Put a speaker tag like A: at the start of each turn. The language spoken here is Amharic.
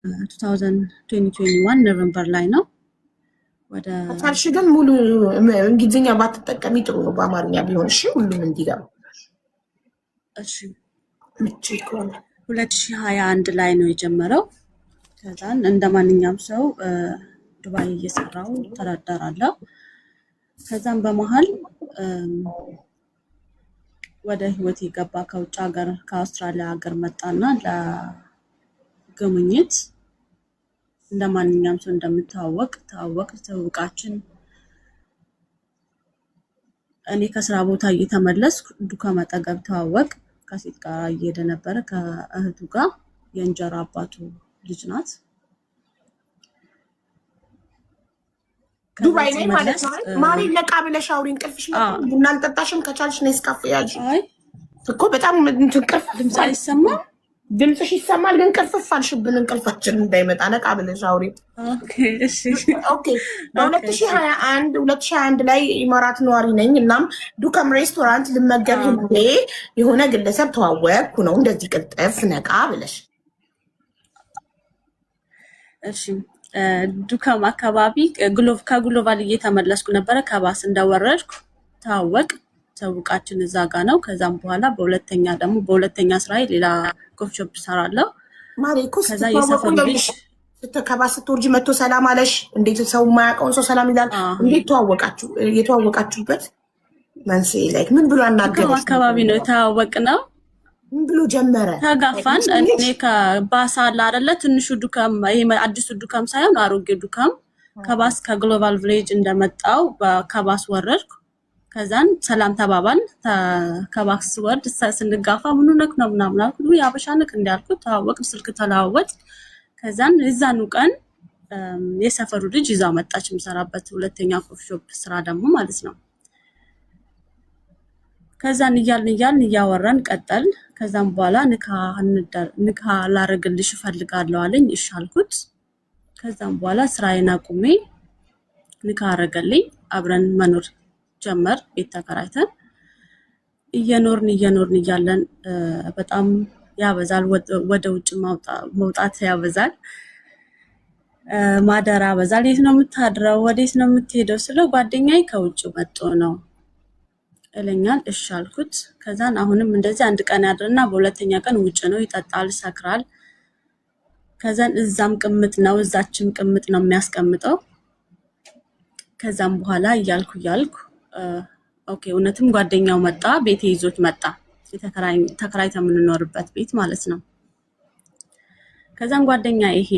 A: 2021 ኖቬምበር ላይ ነው። ወደ
B: ታርሽ ግን ሙሉ እንግሊዝኛ ባትጠቀሚ ጥሩ ነው፣ በአማርኛ ቢሆን እሺ፣ ሁሉም እንዲገባ።
A: እሺ
B: 2021
A: ላይ ነው የጀመረው። ከዛን እንደማንኛውም ሰው ዱባይ እየሰራው ተዳደራለሁ። ከዛን በመሃል ወደ ህይወት የገባ ከውጭ ሀገር ከአውስትራሊያ ሀገር መጣና ለግንኙነት እንደማንኛውም ሰው ተዋወቃችን። እኔ ከስራ ቦታ እየተመለስኩ ዱካም አጠገብ ተዋወቅ። ከሴት ጋር እየሄደ ነበረ፣ ከእህቱ ጋር የእንጀራ አባቱ ልጅ ናት።
B: ዱባይ ላይ ማለት ነው። ማሪ ነቃ ብለሽ አውሪ፣ እንቅልፍሽ ነው። ቡና አልጠጣሽም? ከቻልሽ ነይ ስካፍ ያዥ እኮ በጣም እንቅልፍ
A: ድምጽ አይሰማም።
B: ድምጽሽ ይሰማል ግን ቅርፍፍ አልሽብን። እንቅልፋችን እንዳይመጣ ነቃ ብለሽ አውሪ።
A: ኦኬ እሺ
B: ኦኬ። በ2021 ላይ ኢማራት ነዋሪ ነኝ። እናም ዱካም ሬስቶራንት ልመገብ ሄጄ የሆነ ግለሰብ ተዋወቅኩ ነው። እንደዚህ ቅልጥፍ ነቃ ብለሽ
A: እሺ። ዱካም አካባቢ ከግሎባል እየተመለስኩ ነበረ። ከባስ እንደወረድኩ ተዋወቃችን እዛ ጋ ነው። ከዛም በኋላ በሁለተኛ ስራዬ ሌላ ኮፍ ሾፕ ሰራለሁ።
B: ከዛ የሰፈር ልጅ ከባስ ስትወርጂ መጥቶ ሰላም አለሽ? እንዴት ሰው የማያውቀውን ሰው ሰላም ይላል? እንዴት ተዋወቃችሁ? የተዋወቃችሁበት መንስኤ ላይ ምን ብሎ አናገረሽ?
A: አካባቢ ነው የተዋወቅነው።
B: ምን ብሎ ጀመረ?
A: ተጋፋን። እኔ ከባስ አለ አይደለ? ትንሹ ዱካም፣ ይሄ አዲሱ ዱካም ሳይሆን አሮጌ ዱካም። ከባስ ከግሎባል ቪሌጅ እንደመጣው ከባስ ወረድኩ። ከዛን ሰላም ተባባል። ከባስ ወርድ ስንጋፋ ምኑ ነክ ነው ምናምን አልኩት። ያበሻ ነክ እንዳልኩት ተዋወቅን፣ ስልክ ተለዋወጥ። ከዛን የዛኑ ቀን የሰፈሩ ልጅ ይዛው መጣች፣ የምሰራበት ሁለተኛ ኮፍ ሾፕ ስራ ደግሞ ማለት ነው። ከዛን እያልን እያወራን ቀጠል። ከዛም በኋላ ንካ ላረግልሽ እፈልጋለሁ አለኝ። እሺ አልኩት። ከዛም በኋላ ስራዬን አቁሜ ንካ አረገልኝ። አብረን መኖር ጀመር። ቤት ተከራይተን እየኖርን እያለን በጣም ያበዛል፣ ወደ ውጭ መውጣት ያበዛል፣ ማደራ ያበዛል። የት ነው የምታድረው? ወዴት ነው የምትሄደው ስለው ጓደኛዬ ከውጭ መጥቶ ነው እለኛል። እሺ አልኩት። ከዛን አሁንም እንደዚህ አንድ ቀን ያድርና በሁለተኛ ቀን ውጭ ነው፣ ይጠጣል፣ ሰክራል። ከዛን እዛም ቅምጥ ነው እዛችም ቅምጥ ነው የሚያስቀምጠው። ከዛም በኋላ እያልኩ ኦኬ እውነትም ጓደኛው መጣ፣ ቤቴ ይዞት መጣ። ተከራይተን የምንኖርበት ቤት ማለት ነው። ከዛን ጓደኛ ይሄ